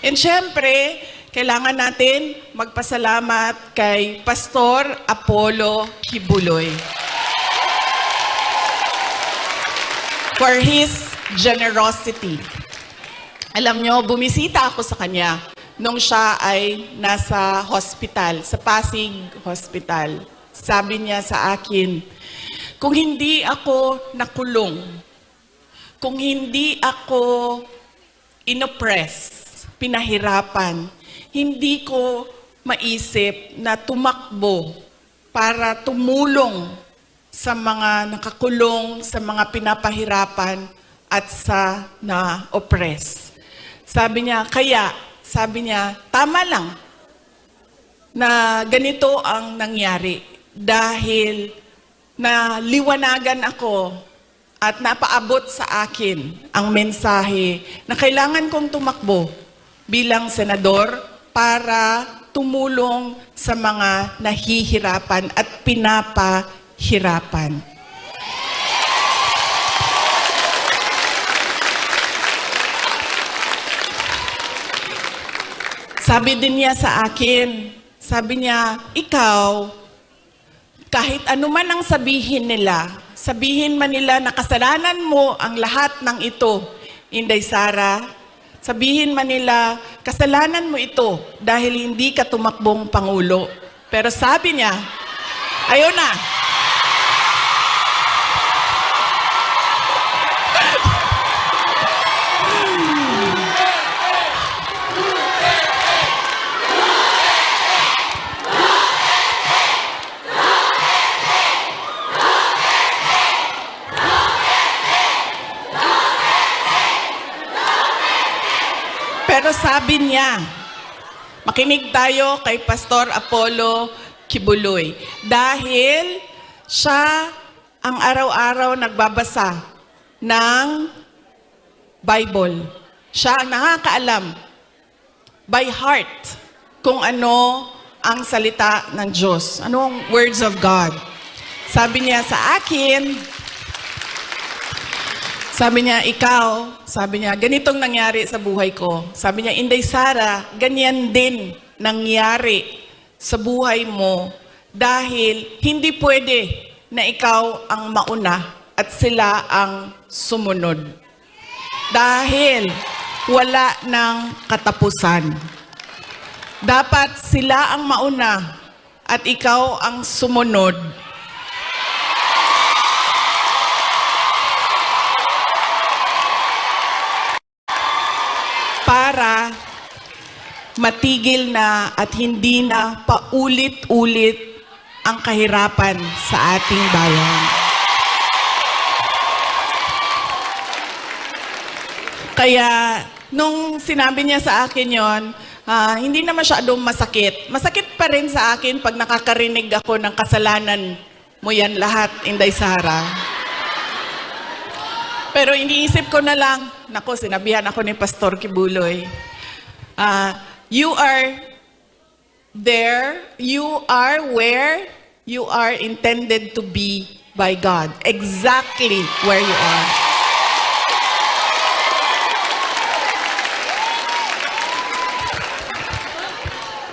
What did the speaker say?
And syempre, kailangan natin magpasalamat kay Pastor Apollo Kibuloy for his generosity. Alam nyo, bumisita ako sa kanya nung siya ay nasa hospital, sa Pasig Hospital. Sabi niya sa akin, kung hindi ako nakulong, kung hindi ako inoppress, pinahirapan, hindi ko maisip na tumakbo para tumulong sa mga nakakulong, sa mga pinapahirapan at sa na-oppress. Sabi niya, tama lang na ganito ang nangyari dahil naliwanagan ako at napaabot sa akin ang mensahe na kailangan kong tumakbo bilang senador para tumulong sa mga nahihirapan at pinapahirapan. Sabi din niya sa akin, sabi niya, ikaw, kahit anuman ang sabihin nila, sabihin man nila na kasalanan mo ang lahat ng ito, Inday Sara, sabihin man nila, kasalanan mo ito dahil hindi ka tumakbong Pangulo. Pero sabi niya, ayaw na. Pero sabi niya, makinig tayo kay Pastor Apollo Kibuloy dahil siya ang araw-araw nagbabasa ng Bible. Siya ang nakakaalam by heart kung ano ang salita ng Diyos, anong words of God. Sabi niya sa akin, sabi niya, ganitong nangyari sa buhay ko. Sabi niya, Inday Sara, ganyan din nangyari sa buhay mo dahil hindi pwede na ikaw ang mauna at sila ang sumunod. Dahil wala ng katapusan. Dapat sila ang mauna at ikaw ang sumunod. Para matigil na at hindi na paulit-ulit ang kahirapan sa ating bayan. Kaya nung sinabi niya sa akin yon, hindi na masyadong masakit. Masakit pa rin sa akin pag nakakarinig ako ng kasalanan mo yan lahat, Inday Sara. Pero iniisip ko na lang, nako, sinabihan ako ni Pastor Kibuloy, you are there, you are where you are intended to be by God. Exactly where you are.